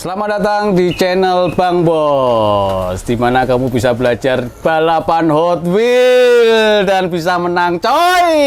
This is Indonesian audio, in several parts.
Selamat datang di channel Bang Bos, di mana kamu bisa belajar balapan Hot Wheels dan bisa menang, coy.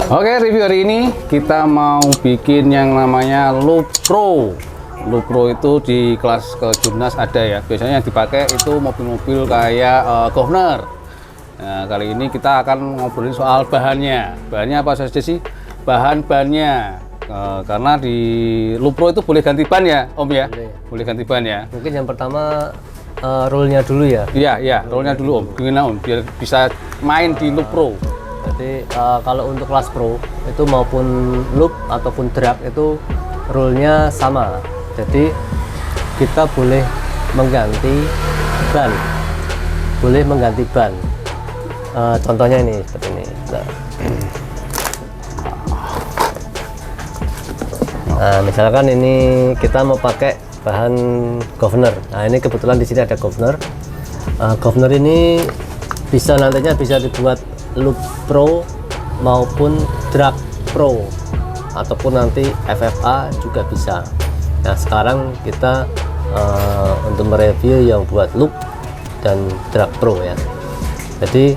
Oke, review hari ini kita mau bikin yang namanya Loop Pro. Loop Pro itu di kelas kejurnas ada ya. Biasanya yang dipakai itu mobil-mobil kayak Governor. Nah, kali ini kita akan ngobrolin soal bahannya. Bahannya apa saja sih? Bahan bannya. Karena di Loop Pro itu boleh ganti ban ya, Om ya? Boleh ganti ban ya. Mungkin yang pertama rollnya dulu ya. Iya, rollnya dulu Om. Gimana Om? Biar bisa main di Loop Pro. Jadi kalau untuk kelas pro itu maupun loop ataupun drag itu rule-nya sama. Jadi kita boleh mengganti ban, contohnya ini seperti ini. Nah, misalkan ini kita mau pakai bahan Governor. Nah, ini kebetulan di sini ada Governor. Governor ini nantinya bisa dibuat Loop Pro maupun Drag Pro ataupun nanti FFA juga bisa. Nah, sekarang kita untuk mereview yang buat Loop dan Drag Pro ya. Jadi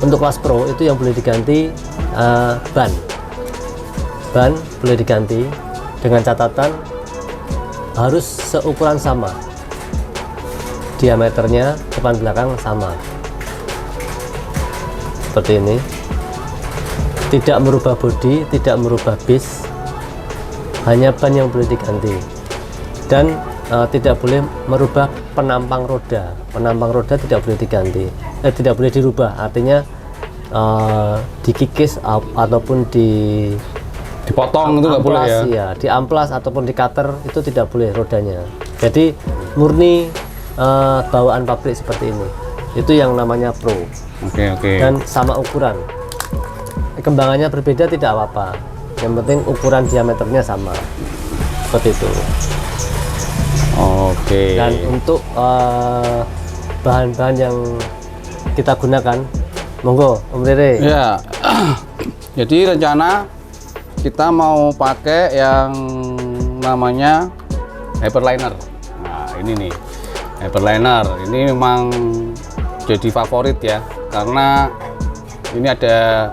untuk kelas Pro itu yang boleh diganti ban boleh diganti dengan catatan harus seukuran sama, diameternya depan belakang sama seperti ini, tidak merubah bodi, tidak merubah base, hanya ban yang boleh diganti, dan tidak boleh merubah penampang roda tidak boleh diganti, tidak boleh dirubah, artinya dikikis ataupun dipotong itu nggak boleh ya? Diamplas ataupun di cutter itu tidak boleh rodanya, jadi murni bawaan pabrik seperti ini, itu yang namanya Pro. Oke. Dan sama ukuran, kembangannya berbeda tidak apa-apa, yang penting ukuran diameternya sama seperti itu. Oke. Dan untuk bahan-bahan yang kita gunakan, monggo Om Rere. Ya, jadi rencana kita mau pakai yang namanya Hyperliner. Nah, ini nih Hyperliner, ini memang jadi favorit ya, karena ini ada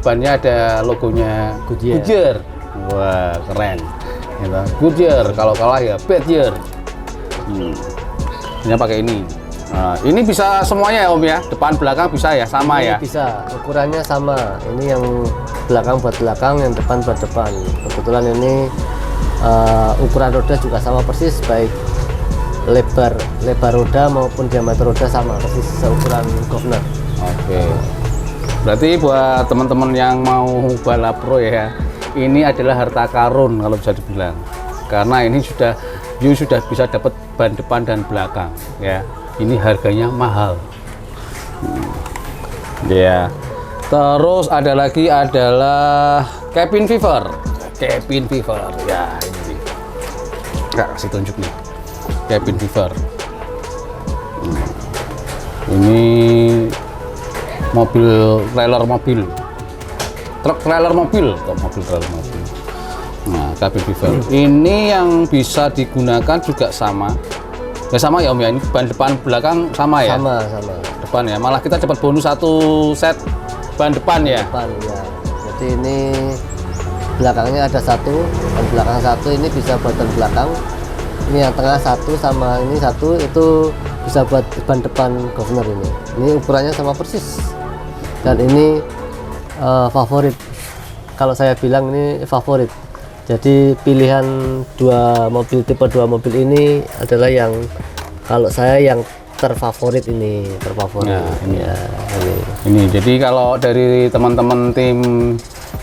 bannya, ada logonya Goodyear. Wah, keren gitu. Goodyear, kalau kalah ya Badger. Ini pakai ini. Nah, ini bisa semuanya ya Om ya, depan belakang bisa ya, sama Ini ya? bisa, ukurannya sama. Ini yang belakang buat belakang, yang depan buat depan. Kebetulan ini ukuran roda juga sama persis, baik lebar roda maupun diameter roda sama persis seukuran Governor. Oke. Berarti buat teman-teman yang mau balap pro ya, ini adalah harta karun kalau bisa dibilang. Karena ini sudah bisa dapat ban depan dan belakang ya. Ini harganya mahal. Ya. Terus ada lagi adalah cabin fever. Ya, ini. Nggak kasih tunjuk nih. Cabin fever. Ini trailer mobil. Nah, cabin fever. Ini yang bisa digunakan juga sama. Ya sama ya Om ya. Ini ban depan belakang sama ya? Sama. Depan ya. Malah kita dapat bonus satu set ban depan ya. Depan ya. Jadi ini belakangnya ada satu, ban belakang satu, ini bisa buat ban belakang. Ini yang tengah satu sama ini satu, itu bisa buat ban depan Governor ini. Ini ukurannya sama persis. Dan ini favorit. Kalau saya bilang ini favorit. Jadi pilihan tipe 2 mobil ini adalah yang kalau saya yang terfavorit ini. Nah, ini. Ya, Ini jadi kalau dari teman-teman tim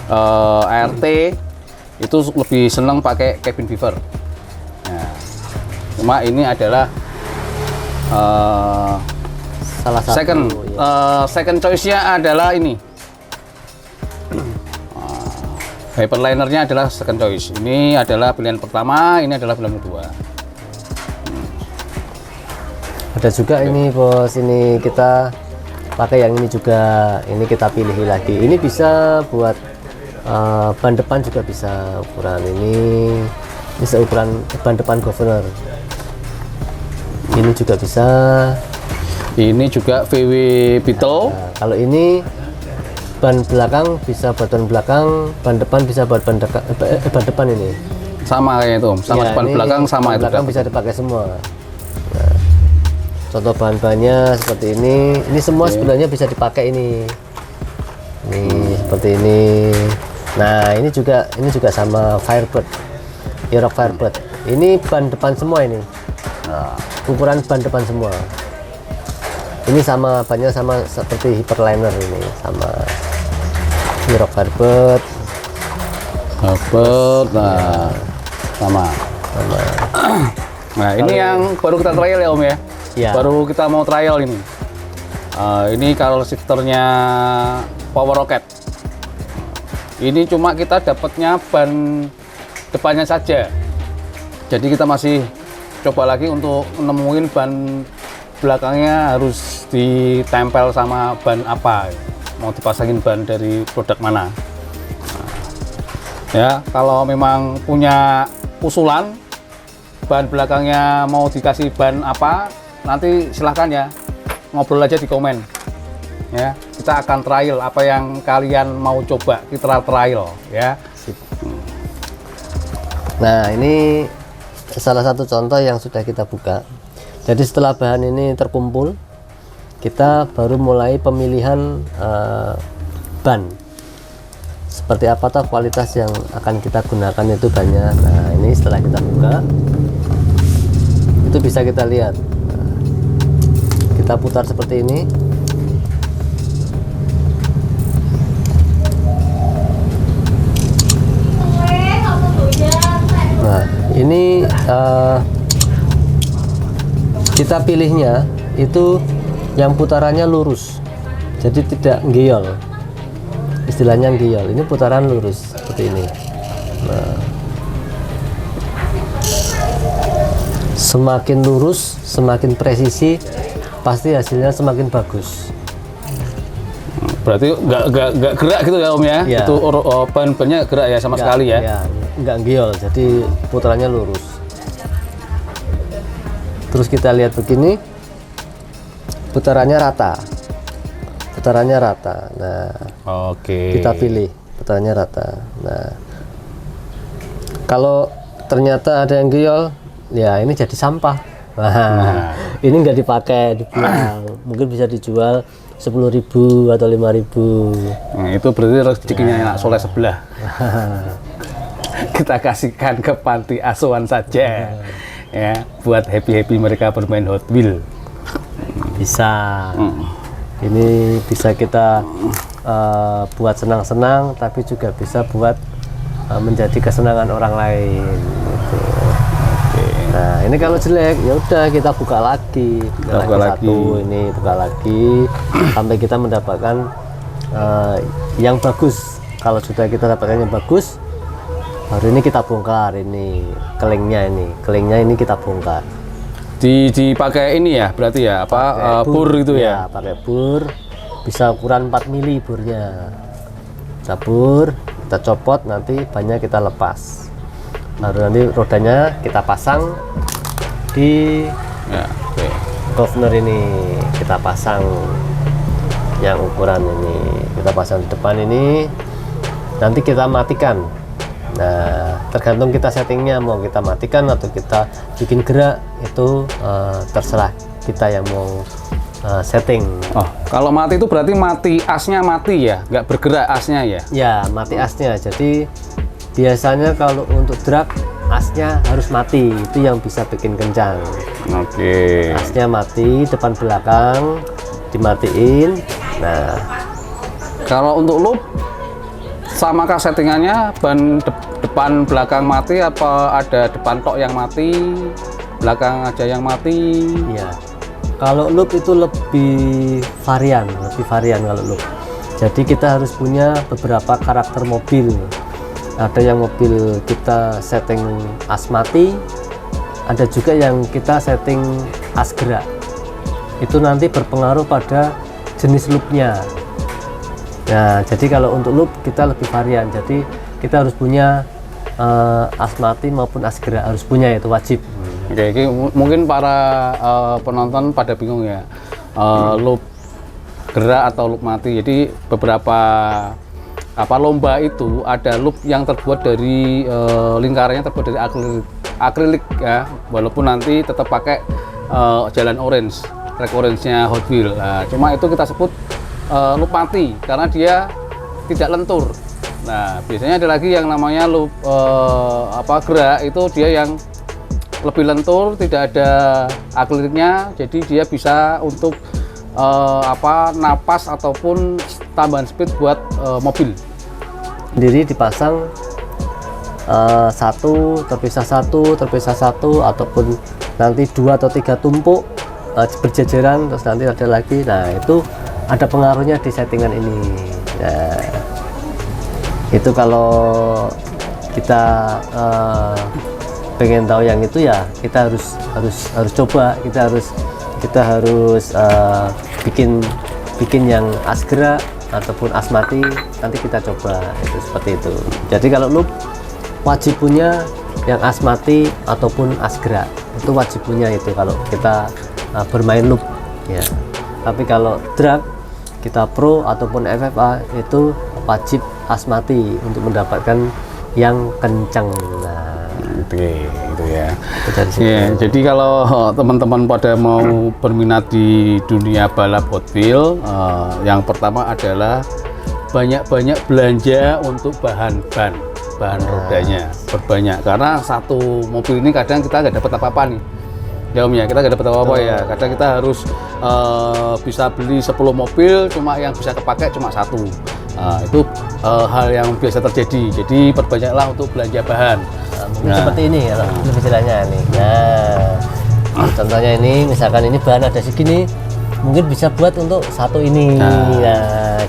ART itu lebih seneng pakai cabin fever. Nah, cuma ini adalah salah satu second choice-nya adalah ini. Hyperlinernya adalah second choice. Ini adalah pilihan pertama, ini adalah pilihan kedua. Ada juga ini bos, ini kita pakai yang ini juga, ini kita pilih lagi. Ini bisa buat ban depan juga bisa, ukuran ini bisa ukuran ban depan governor. Ini juga bisa. Ini juga VW Beetle. Nah, kalau ini ban belakang bisa buat ban belakang, ban depan bisa buat ban depan ini. Sama kayak itu, sama Ya, ban ini belakang sama ban itu. belakang bisa dipakai semua. Nah, contoh bahan-bahannya seperti ini. Ini semua sebenarnya bisa dipakai ini. Ini seperti ini. Nah, ini juga sama Firebird. Aerox Firebird. Ini ban depan semua ini. Nah, ukuran ban depan semua. Ini sama bannya sama seperti Hyperliner ini, sama Aerox Firebird. Nah, sama. Nah, ini yang baru kita trial ya Om ya. Ya. Baru kita mau trial ini. Ini kalau shifternya Power Rocket. Ini cuma kita dapatnya ban depannya saja. Jadi kita masih coba lagi untuk nemuin ban belakangnya harus ditempel sama ban apa. Mau dipasangin ban dari produk mana. Ya, kalau memang punya usulan ban belakangnya mau dikasih ban apa, nanti silahkan ya ngobrol aja di komen ya, kita akan trial apa yang kalian mau coba, kita trial ya. Nah, ini salah satu contoh yang sudah kita buka. Jadi setelah bahan ini terkumpul, kita baru mulai pemilihan ban. Seperti apa toh kualitas yang akan kita gunakan itu banyak. Nah, ini setelah kita buka, itu bisa kita lihat. Nah, kita putar seperti ini. Nah, ini kita pilihnya itu yang putarannya lurus, jadi tidak ngeyol. Istilahnya ngeyol, ini putaran lurus seperti ini. Nah, semakin lurus, semakin presisi, pasti hasilnya semakin bagus. Berarti nggak gerak gitu ya Om ya? Ya. Itu ban-bannya gerak ya sama sekali ya? Ya, nggak ngeyol, jadi putarannya lurus. Terus kita lihat begini, putarannya rata. Putarannya rata. Nah, Oke. kita pilih putarannya rata. Nah, kalau ternyata ada yang ngeyol, ya ini jadi sampah. Nah, ini nggak dipakai, dibuang. Mungkin bisa dijual 10.000 atau 5.000. Nah, itu berarti rezekinya anak soleh sebelah. Kita kasihkan ke panti asuhan saja. Ya, buat happy mereka bermain Hot Wheel. Bisa. Ini bisa kita buat senang-senang, tapi juga bisa buat menjadi kesenangan orang lain. Gitu. Nah, ini kalau jelek ya udah kita buka lagi, Buka lagi. satu, ini buka lagi sampai kita mendapatkan yang bagus. Kalau sudah kita dapatkan yang bagus, baru ini kita bongkar. Ini kelingnya ini kita bongkar. Dipakai ini ya, berarti ya apa bur itu ya? Pakai bur, bisa ukuran 4 mili burnya. Kita bur, kita copot, nanti bannya kita lepas. Baru nanti rodanya kita pasang di Ya, oke. governor ini, kita pasang yang ukuran ini, kita pasang di depan ini, nanti kita matikan. Nah, tergantung kita settingnya, mau kita matikan atau kita bikin gerak, itu terserah kita yang mau setting. Oh, kalau mati itu berarti mati asnya mati ya, nggak bergerak asnya ya? Ya, mati asnya. Jadi biasanya kalau untuk drag asnya harus mati, itu yang bisa bikin kencang. Oke. Asnya mati, depan belakang dimatiin. Nah, Kalau untuk loop, samakah settingannya ban depan belakang mati apa ada depan tok yang mati, belakang aja yang mati? Iya. Kalau loop itu lebih varian kalau loop. Jadi kita harus punya beberapa karakter mobil. Ada yang mobil kita setting as mati, ada juga yang kita setting as gerak. Itu nanti berpengaruh pada jenis loopnya. Nah, jadi kalau untuk loop kita lebih varian. Jadi kita harus punya as mati maupun as gerak, harus punya, itu wajib. Oke, mungkin para penonton pada bingung ya, loop gerak atau loop mati. Jadi beberapa lomba itu ada loop yang terbuat dari lingkarannya terbuat dari akrilik ya, walaupun nanti tetap pakai jalan orange, track orange-nya Hot Wheels. Nah, cuma itu kita sebut loop mati karena dia tidak lentur. Nah, biasanya ada lagi yang namanya loop gerak, itu dia yang lebih lentur, tidak ada akriliknya, jadi dia bisa untuk napas ataupun tambahan speed buat mobil. Sendiri dipasang satu terpisah satu ataupun nanti 2 atau 3 tumpuk berjejeran, terus nanti ada lagi. Nah, itu ada pengaruhnya di settingan ini. Nah, itu kalau kita pengen tahu yang itu ya kita harus coba, kita harus bikin yang as gerak ataupun as mati, nanti kita coba itu seperti itu. Jadi kalau loop wajib punya yang as mati ataupun as gerak, itu wajib punya itu kalau kita bermain loop ya. Tapi kalau drag kita pro ataupun FFA itu wajib as mati untuk mendapatkan yang kencang. Nah, itu ya. Jadi kalau teman-teman pada mau berminat di dunia balap Hot Wheels, yang pertama adalah banyak-banyak belanja untuk bahan rodanya, berbanyak, karena satu mobil ini kadang kita nggak dapat apa-apa nih ya Om ya, kita nggak dapat apa-apa ya, kadang kita harus bisa beli 10 mobil, cuma yang bisa kepakai cuma satu. Itu hal yang biasa terjadi, jadi perbanyaklah untuk belanja bahan. Mungkin seperti ini ya, lebih jelasnya nih. Nah, contohnya ini, misalkan ini bahan ada segini, mungkin bisa buat untuk satu ini. Nah,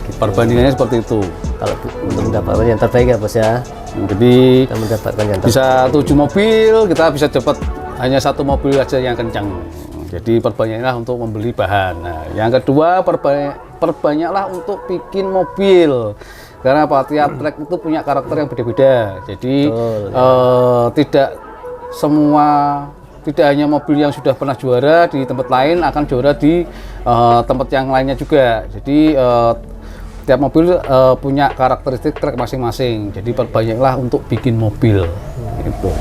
gitu. Perbandingannya seperti itu. Kalau untuk mendapatkan yang terbaik ya bos ya. Jadi kita mendapatkan yang terbaik. Bisa 7 mobil, kita bisa dapat hanya satu mobil aja yang kencang. Jadi perbanyaklah untuk membeli bahan. Nah, yang kedua perbanyaklah untuk bikin mobil. Karena apa? Tiap track itu punya karakter yang beda-beda. Jadi tidak hanya mobil yang sudah pernah juara di tempat lain akan juara di tempat yang lainnya juga. Jadi tiap mobil punya karakteristik track masing-masing. Jadi perbanyaklah untuk bikin mobil. Itu.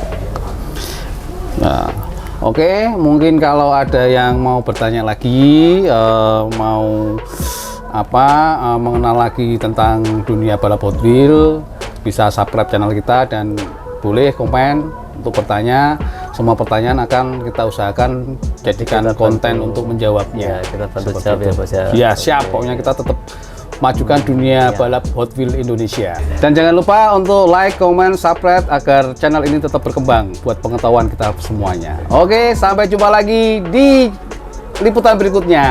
Nah, oke, mungkin kalau ada yang mau bertanya lagi, mau mengenal lagi tentang dunia balap Hot Wheels, bisa subscribe channel kita dan boleh komen untuk bertanya. Semua pertanyaan akan kita usahakan jadikan konten untuk menjawabnya. Ya, kita bantu jawab ya bos ya. Ya siap, pokoknya kita tetap majukan dunia balap Hot Wheels Indonesia. Dan jangan lupa untuk like, comment, subscribe agar channel ini tetap berkembang buat pengetahuan kita semuanya. Oke, sampai jumpa lagi di liputan berikutnya.